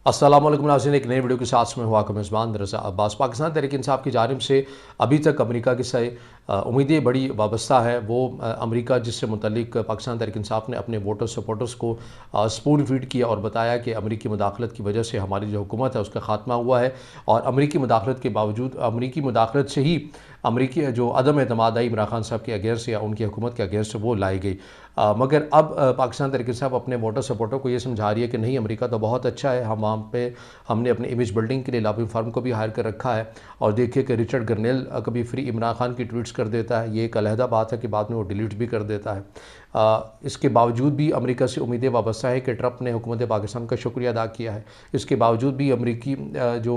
अस्सलाम वालेकुम नाज़रीन, एक नई वीडियो के साथ में हुआ का मेज़बान रज़ा अब्बास। पाकिस्तान तहरीक इंसाफ की जानिब से अभी तक अमेरिका की से उम्मीदें बड़ी वाबस्ता है। वो अमेरिका जिससे मुतल्लिक पाकिस्तान तहरीक इंसाफ ने अपने वोटर्स सपोर्टर्स को स्पून फीड किया और बताया कि अमेरिकी मुदाखलत की वजह से हमारी जो हुकूमत है उसका ख़ात्मा हुआ है और अमेरिकी मुदाखलत के बावजूद अमेरिकी मुदाखलत से ही अमेरिकी जो अदम एतमाद आई इमरान खान साहब के अगेंस्ट या उनकी हुकूमत के अगेंस्ट वो लाई गई। मगर अब पाकिस्तान तहरीक इंसाफ अपने वोटर सपोर्टर को ये समझा रही है कि नहीं, अमेरिका तो बहुत अच्छा है, हम वहाँ पे हमने अपने इमेज बिल्डिंग के लिए लॉबिंग फर्म को भी हायर कर रखा है। और देखिए कि रिचर्ड गर्नेल कभी फ्री इमरान खान की ट्वीट्स कर देता है, ये एक अलहदा बात है कि बाद में वो डिलीट भी कर देता है। इसके बावजूद भी अमेरिका से उम्मीदें वाबस्ता है कि ट्रंप ने हुकूमत पाकिस्तान का शुक्रिया अदा किया है। इसके बावजूद भी अमेरिकी जो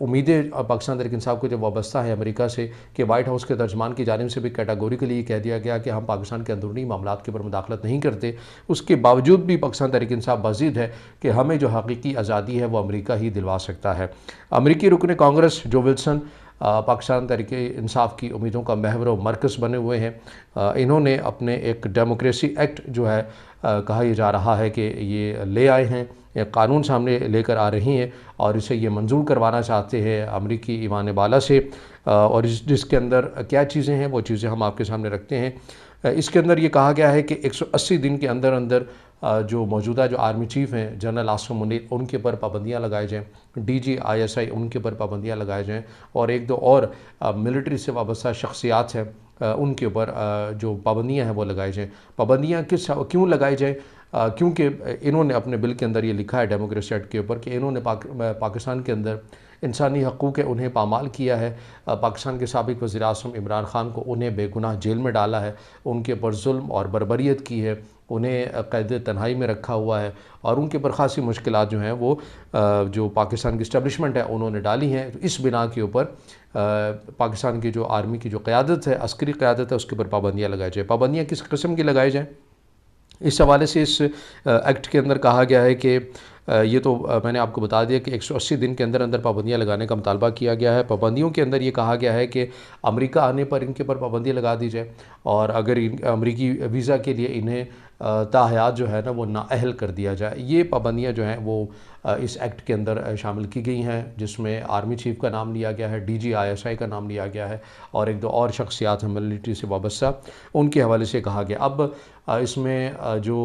उम्मीदें पाकिस्तान तहरीक इंसाफ को जो वाबस्ता है अमेरिका से, कि वाइट हाउस के तर्जमान की जानिब से भी कैटेगोरिकली कह दिया गया कि हम पाकिस्तान के अंदरूनी मामलात के ऊपर मुदाखलत नहीं करते। उसके बावजूद भी पाकिस्तान तहरीक इंसाफ बाज़िद है कि हमें जो हकीकी आज़ादी है वो अमेरिका ही दिलवा सकता है। अमेरिकी रुकन कांग्रेस जो विल्सन पाकिस्तान तहरीक इंसाफ की उम्मीदों का महवर व मरकज़ बने हुए हैं। इन्होंने अपने एक डेमोक्रेसी एक्ट जो है कहा यह जा रहा है कि ये ले आए हैं, एक कानून सामने लेकर आ रही हैं और इसे ये मंजूर करवाना चाहते हैं अमेरिकी ईवान बाला से। और जिसके अंदर क्या चीज़ें हैं वो चीज़ें हम आपके सामने रखते हैं। इसके अंदर ये कहा गया है कि 180 दिन के अंदर अंदर जो मौजूदा जो आर्मी चीफ़ हैं जनरल आसिम मुनीर, उनके ऊपर पाबंदियाँ लगाई जाएँ, DGISI उनके ऊपर पाबंदियाँ लगाई जाएँ और एक दो और मिलिट्री से वाबस्ता शख्सियात हैं उनके ऊपर जो पाबंदियाँ हैं वो लगाई जाएँ। पाबंदियाँ क्यों लगाई जाएँ? क्योंकि इन्होंने अपने बिल के अंदर ये लिखा है डेमोक्रेसी एक्ट के ऊपर कि इन्होंने पाकिस्तान के अंदर इंसानी हकूक़ उन्हें पामाल किया है। पाकिस्तान के साबिक़ वज़ीर-ए-आज़म इमरान खान को उन्हें बेगुनाह जेल में डाला है, उनके ऊपर जुल्म और बर्बरियत की है, उन्हें कैद तन्हाई में रखा हुआ है और उनके ऊपर ख़ासी मुश्किलात जो हैं वो जो पाकिस्तान की इस्टेब्लिशमेंट है उन्होंने डाली हैं। तो इस बिना के ऊपर पाकिस्तान की जो आर्मी की जो क़यादत है, अस्करी क़यादत है, उसके ऊपर पाबंदियाँ लगाई जाए। पाबंदियाँ किस किस्म की लगाई जाएँ? इस हवाले से इस एक्ट के अंदर कहा गया है कि ये तो मैंने आपको बता दिया कि 180 दिन के अंदर अंदर पाबंदियाँ लगाने का मुतालबा किया गया है। पाबंदियों के अंदर ये कहा गया है कि अमेरिका आने पर इनके ऊपर पाबंदी लगा दी जाए और अगर अमेरिकी वीज़ा के लिए इन्हें ताहयात जो है ना वो नाअहल कर दिया जाए। ये पाबंदियाँ जो हैं वो इस एक्ट के अंदर शामिल की गई हैं, जिसमें आर्मी चीफ़ का नाम लिया गया है, DGISI का नाम लिया गया है और एक दो और शख्सियात हैं मिलिट्री से वाबस्ता, उनके हवाले से कहा गया। अब इसमें जो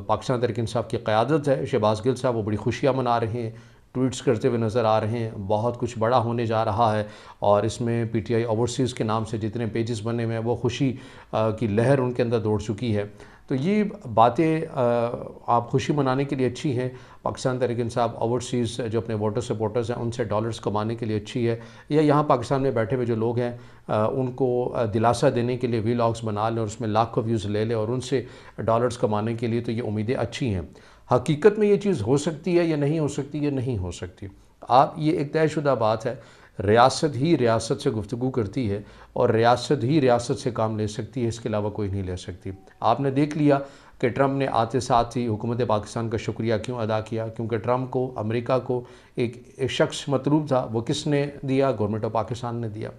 पाकिस्तान तहरीक इंसाफ की क़यादत है, शहबाज गिल साहब, वो बड़ी खुशियाँ मना रहे हैं, ट्वीट्स करते हुए नज़र आ रहे हैं, बहुत कुछ बड़ा होने जा रहा है और इसमें PTI ओवरसीज़ के नाम से जितने पेजेस बने हुए हैं वो खुशी की लहर उनके अंदर दौड़ चुकी है। तो ये बातें आप खुशी मनाने के लिए अच्छी हैं। पाकिस्तान तहरीक इंसाफ ओवरसीज़ जो अपने वोटर सपोर्टर्स हैं उनसे डॉलर्स कमाने के लिए अच्छी है, या यहाँ पाकिस्तान में बैठे हुए जो लोग हैं उनको दिलासा देने के लिए वीलॉग्स बना लें और उसमें लाखों व्यूज़ ले लें और उनसे डॉलर्स कमाने के लिए, तो ये उम्मीदें अच्छी हैं। हकीकत में ये चीज़ हो सकती है या नहीं हो सकती? ये नहीं हो सकती। आप ये एक तयशुदा बात है, रियासत ही रियासत से गुफ्तगू करती है और रियासत ही रियासत से काम ले सकती है, इसके अलावा कोई नहीं ले सकती। आपने देख लिया कि ट्रंप ने आते साथ ही हुकूमत पाकिस्तान का शुक्रिया क्यों अदा किया, क्योंकि ट्रंप को, अमेरिका को एक शख्स मतलूब था, वो किसने दिया? गवर्नमेंट ऑफ पाकिस्तान ने दिया।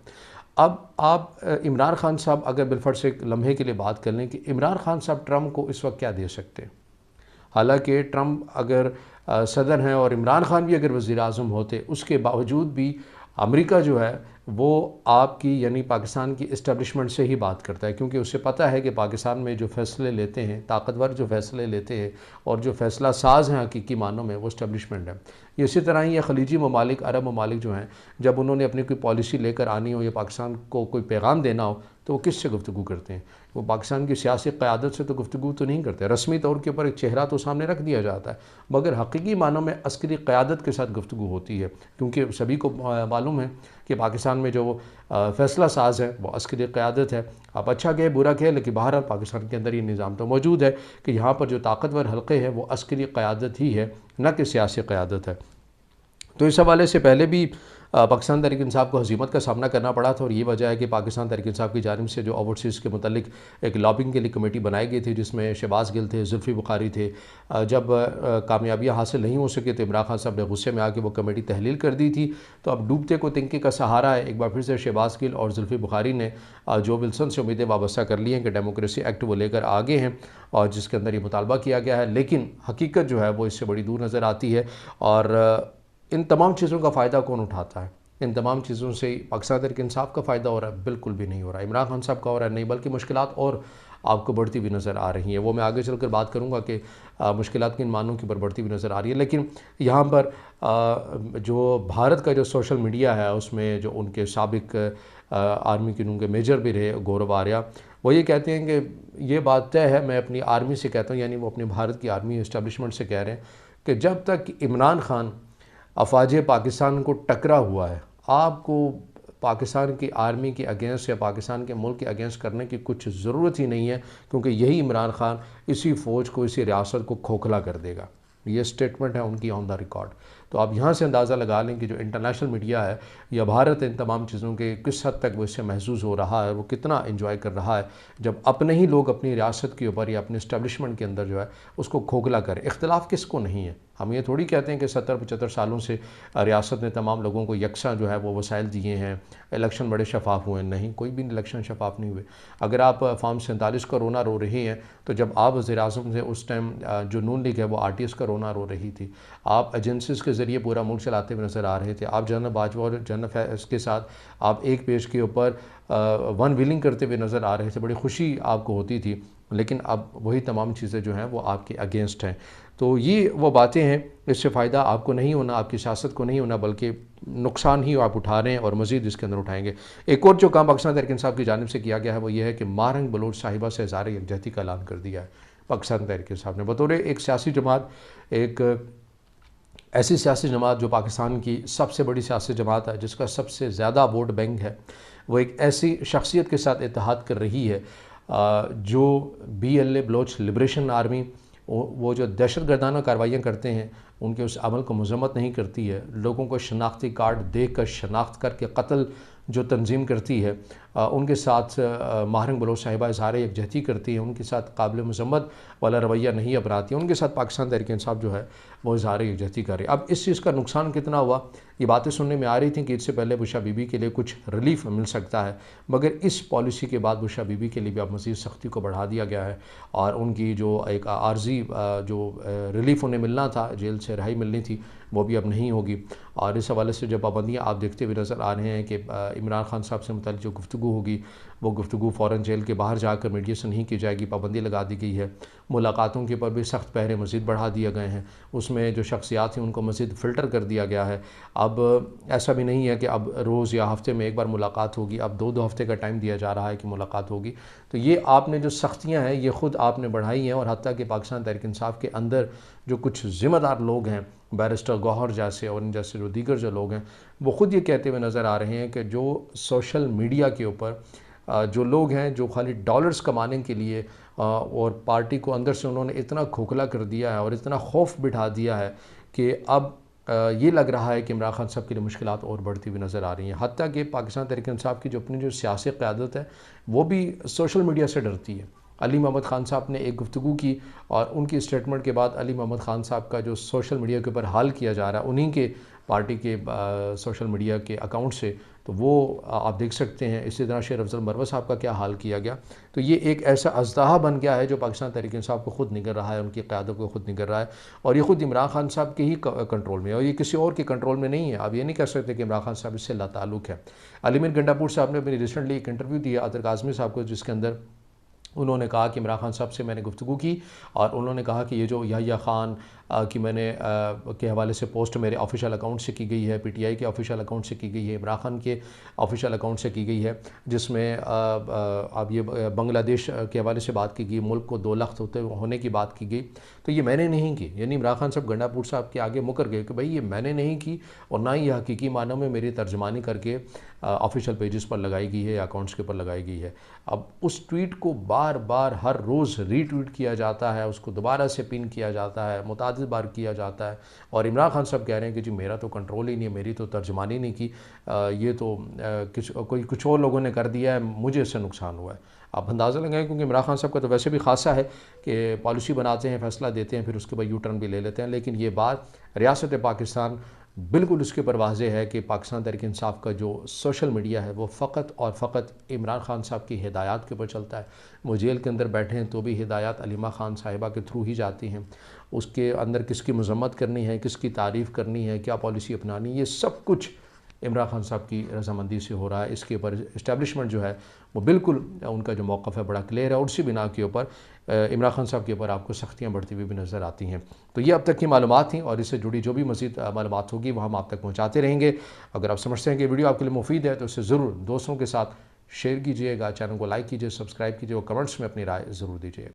अब आप इमरान खान साहब अगर बिलफर्ज से एक लम्हे के लिए बात कर लें कि इमरान खान साहब ट्रंप को इस वक्त क्या दे सकते हैं? हालांकि ट्रंप अगर सदर हैं और इमरान खान भी अगर वज़ीर-ए-आज़म होते, उसके बावजूद भी अमेरिका जो है वो आपकी यानी पाकिस्तान की इस्टेब्लिशमेंट से ही बात करता है, क्योंकि उसे पता है कि पाकिस्तान में जो फ़ैसले लेते हैं, ताकतवर जो फ़ैसले लेते हैं और जो फ़ैसला साज हैं हकीकी मानों में, वो इस्टेब्लिशमेंट है। इसी तरह ही ये खलीजी ममालिक, अरब ममालिक जो हैं, जब उन्होंने अपनी कोई पॉलिसी लेकर आनी हो या पाकिस्तान को कोई पैगाम देना हो तो वो किससे गुफ्तगू करते हैं? वो पाकिस्तान की सियासी क़यादत से तो गुफ्तगू तो नहीं करते। रस्मी तौर के ऊपर एक चेहरा तो सामने रख दिया जाता है, मगर हकीकी मानों में अस्करी क़यादत के साथ गुफ्तगू होती है, क्योंकि सभी को मालूम है कि पाकिस्तान में जो फ़ैसला साज है वो अस्करी क़यादत है। आप अच्छा कहे बुरा कहे, लेकिन बहरहाल पाकिस्तान के अंदर ये निज़ाम तो मौजूद है कि यहाँ पर जो ताकतवर हल्के हैं वो अस्करी क़यादत ही है, न कि सियासी क़यादत है। तो इस हवाले से पहले भी पाकिस्तान तहरीक इंसाफ को हज़ीमत का सामना करना पड़ा था और ये वजह है कि पाकिस्तान तहरीक इंसाफ की जानिब से जो ओवरसीज़ के मुतल्लिक एक लॉबिंग के लिए कमेटी बनाई गई थी, जिसमें शहबाज गिल थे, जुल्फ़ी बुखारी थे। जब कामयाबियाँ हासिल नहीं हो सकी तो इमरान खान साहब ने गुस्से में आके वो कमेटी तहलील कर दी थी। तो अब डूबते को तिनके का सहारा है। एक बार फिर से शहबाज गिल और जुल्फ़ी बुखारी ने जो विल्सन से उम्मीदें वाबस्ता कर ली हैं कि डेमोक्रेसी एक्ट वो लेकर आगे हैं और जिसके अंदर ये मुतालबा किया गया है, लेकिन हकीकत जो है वो इससे बड़ी दूर नज़र आती है। और इन तमाम चीज़ों का फ़ायदा कौन उठाता है? इन तमाम चीज़ों से पाकिस्तान तहरीक इंसाफ का फ़ायदा हो रहा है? बिल्कुल भी नहीं हो रहा है। इमरान खान साहब का हो रहा है? नहीं, बल्कि मुश्किलात और आपको बढ़ती हुई नज़र आ रही हैं। वो मैं आगे चलकर बात करूँगा कि मुश्किलात किन मानों की पर बढ़ती हुई नज़र आ रही है। लेकिन यहाँ पर जो भारत का जो सोशल मीडिया है, उसमें जो उनके साबिक आर्मी के उनके मेजर भी रहे गौरव आर्या, वो ये कहते हैं कि ये बात तय है, मैं अपनी आर्मी से कहता हूँ, यानी वो अपने भारत की आर्मी इस्टेब्लिशमेंट से कह रहे हैं कि जब तक इमरान खान अफवाज पाकिस्तान को टकरा हुआ है, आपको पाकिस्तान की आर्मी के अगेंस्ट या पाकिस्तान के मुल्क के अगेंस्ट करने की कुछ ज़रूरत ही नहीं है, क्योंकि यही इमरान खान इसी फ़ौज को, इसी रियासत को खोखला कर देगा। ये स्टेटमेंट है उनकी ऑन द रिकॉर्ड। तो आप यहाँ से अंदाज़ा लगा लें कि जो इंटरनेशनल मीडिया है या भारत इन तमाम चीज़ों के किस हद तक वो इससे महसूस हो रहा है, वो कितना इंजॉय कर रहा है जब अपने ही लोग अपनी रियासत के ऊपर या अपने इस्टेब्लिशमेंट के अंदर जो है उसको खोखला करें। इख्तिलाफ़ किसको नहीं है? हम ये थोड़ी कहते हैं कि 70-75 सालों से रियासत ने तमाम लोगों को यकसा जो है वो वसाइल दिए हैं, इलेक्शन बड़े शफाफ हुए। नहीं, कोई भी इलेक्शन शफाफ नहीं हुए। अगर आप फार्म 47 का रोना रो रहे हैं, तो जब आप वज़ीर-ए-आज़म से उस टाइम जो नून लीग है वो RTS का रोना रो रही थी। आप एजेंसीज़ के ज़रिए पूरा मुल्क चलाते हुए नज़र आ रहे थे। आप जनरल बाजवा और जनरल फैज़ के साथ आप एक पेज के ऊपर वन व्हीलिंग करते हुए नज़र आ रहे थे, बड़ी खुशी आपको होती थी। लेकिन अब वही तमाम चीज़ें जो हैं वो आपके अगेंस्ट हैं। तो ये वो बातें हैं, इससे फ़ायदा आपको नहीं होना, आपकी सियासत को नहीं होना, बल्कि नुकसान ही आप उठा रहे हैं और मज़ीद इसके अंदर उठाएंगे। एक और जो काम पाकिस्तान तहरीक इंसाफ की जानिब से किया गया है वो ये है कि मारंग बलोच साहिबा से इज़हार यकजहती का ऐलान कर दिया है पाकिस्तान तहरीक इंसाफ ने। बतौर एक सियासी जमात, एक ऐसी सियासी जमात जो पाकिस्तान की सबसे बड़ी सियासी जमात है, जिसका सबसे ज़्यादा वोट बैंक है, वो एक ऐसी शख्सियत के साथ इत्तेहाद कर रही है जो BLA बलोच लिबरेशन आर्मी, वो जो दहशत गर्दाना कार्रवाइयाँ करते हैं उनके उस अमल को मजम्मत नहीं करती है। लोगों को शनाख्ती कार्ड दे कर शनाख्त करके कत्ल जो तंजीम करती है, उनके साथ माहरंग बलोच साहिबा इज़हार यकजहती करती है, उनके साथ काबिल मजम्मत वाला रवैया नहीं अपनाती है, उनके साथ पाकिस्तान तहरीक इंसाफ जो है वो इज़हार यकजहती कर रही है। अब इस चीज़ का नुकसान कितना हुआ, ये बातें सुनने में आ रही थी कि इससे पहले बुशरा बीबी के लिए कुछ रिलीफ मिल सकता है, मगर इस पॉलिसी के बाद बुशरा बीबी के लिए भी अब मज़ीद सख्ती को बढ़ा दिया गया है और उनकी जो एक आर्जी जो रिलीफ उन्हें मिलना था, जेल से रिहाई मिलनी थी, वो भी अब नहीं होगी। और इस हवाले से जो पाबंदियाँ आप देखते हुए नज़र आ रहे हैं कि इमरान खान साहब से मुताल्लिक़ जो गुफ्तगू होगी वो गुफ्तगू फ़ौरन जेल के बाहर जाकर मीडिया से नहीं की जाएगी, पाबंदी लगा दी गई है। मुलाकातों के ऊपर भी सख्त पहरे मज़ीद बढ़ा दिए गए हैं, उसमें जो शख्सियात हैं उनको मज़ीद फ़िल्टर कर दिया गया है। अब ऐसा भी नहीं है कि अब रोज़ या हफ़्ते में एक बार मुलाकात होगी, अब 2-2 हफ़्ते का टाइम दिया जा रहा है कि मुलाकात होगी। तो ये आपने जो सख्तियाँ हैं ये ख़ुद आपने बढ़ाई हैं और हत्ता कि पाकिस्तान तहरीक इंसाफ के अंदर जो कुछ ज़िम्मेदार लोग हैं, बैरिस्टर गौहर जैसे और इन जैसे जो दीगर जो लोग हैं, वो ख़ुद ये कहते हुए नज़र आ रहे हैं कि जो सोशल मीडिया के ऊपर जो लोग हैं जो खाली डॉलर्स कमाने के लिए और पार्टी को अंदर से उन्होंने इतना खोखला कर दिया है और इतना खौफ बिठा दिया है कि अब ये लग रहा है कि इमरान खान साहब के लिए मुश्किलात और बढ़ती हुई नज़र आ रही हैं। हत्ता कि पाकिस्तान तहरीक इंसाफ की जो अपनी जो सियासी क़यादत है वो भी सोशल मीडिया से डरती है। अली मोहम्मद ख़ान साहब ने एक गुफ्तगू की और उनकी स्टेटमेंट के बाद अली मोहम्मद ख़ान साहब का जो सोशल मीडिया के ऊपर हाल किया जा रहा है उन्हीं के पार्टी के सोशल मीडिया के अकाउंट से, तो वो आप देख सकते हैं। इसी तरह शेर अफजल मरवत साहब का क्या हाल किया गया। तो ये एक ऐसा अज़दहा बन गया है जो पाकिस्तान तहरीक इंसाफ को ख़ुद निगल रहा है, उनकी क़यादत को ख़ुद निगल रहा है और ये ख़ुद इमरान खान साहब के ही कंट्रोल में है और ये किसी और के कंट्रोल में नहीं है। आप ये नहीं कह सकते कि इमरान खान साहब इससे लाताल्लुक़ है। अली मीर गंडापुर साहब ने अपनी रिसेंटली एक इंटरव्यू दिया अतर काज़मी साहब को, जिसके अंदर उन्होंने कहा कि इमरान खान साहब से मैंने गुफ्तगू की और उन्होंने कहा कि ये जो याह्या खान की मैंने के हवाले से पोस्ट मेरे ऑफिशियल अकाउंट से की गई है, PTI के ऑफिशियल अकाउंट से की गई है, इमरान खान के ऑफिशियल अकाउंट से की गई है, जिसमें अब ये बांग्लादेश के हवाले से बात की गई, मुल्क को 2 लाख होने की बात की गई। तो ये मैंने नहीं की, यानी इमरान खान साहब गंडापुर साहब के आगे मुकर गए कि भाई ये मैंने नहीं की और ना ही हकीकी मानों में मेरी तर्जमानी करके ऑफिशियल पेजेस पर लगाई गई है या अकाउंट्स के ऊपर लगाई गई है। अब उस ट्वीट को बार बार हर रोज़ रीट्वीट किया जाता है, उसको दोबारा से पिन किया जाता है, मुतादिद बार किया जाता है और इमरान खान साहब कह रहे हैं कि जी मेरा तो कंट्रोल ही नहीं है, मेरी तो तर्जमानी नहीं की, ये तो कुछ और लोगों ने कर दिया है, मुझे इससे नुकसान हुआ है। आप अंदाज़ा लगाएं, क्योंकि इमरान खान साहब का तो वैसे भी खासा है कि पॉलिसी बनाते हैं, फ़ैसला देते हैं, फिर उसके बाद यू टर्न भी ले लेते हैं। लेकिन ये बात रियासत पाकिस्तान बिल्कुल उसके ऊपर वाज़ेह है कि पाकिस्तान तहरीक इंसाफ का जो सोशल मीडिया है वो फ़कत और फ़कत इमरान खान साहब की हिदायत के ऊपर चलता है। वो जेल के अंदर बैठे हैं तो भी हिदायत अलीमा खान साहिबा के थ्रू ही जाती हैं। उसके अंदर किसकी मज़म्मत करनी है, किसकी तारीफ़ करनी है, क्या पॉलिसी अपनानी है, ये सब कुछ इमरान खान साहब की रजामंदी से हो रहा है। इसके ऊपर इस्टेब्लिशमेंट जो है वो बिल्कुल उनका जो मौक़िफ़ है बड़ा क्लियर है और उसी बिना के ऊपर इमरान खान साहब के ऊपर आपको सख्तियाँ बढ़ती हुई भी नज़र आती हैं। तो ये अब तक की मालूमात थी और इससे जुड़ी जो भी मज़ीद मालूमात होगी वो हम आप तक पहुँचाते रहेंगे। अगर आप समझते हैं कि वीडियो आपके लिए मुफीद है तो इसे ज़रूर दोस्तों के साथ शेयर कीजिएगा, चैनल को लाइक कीजिए, सब्सक्राइब कीजिए और कमेंट्स में अपनी राय ज़रूर दीजिए।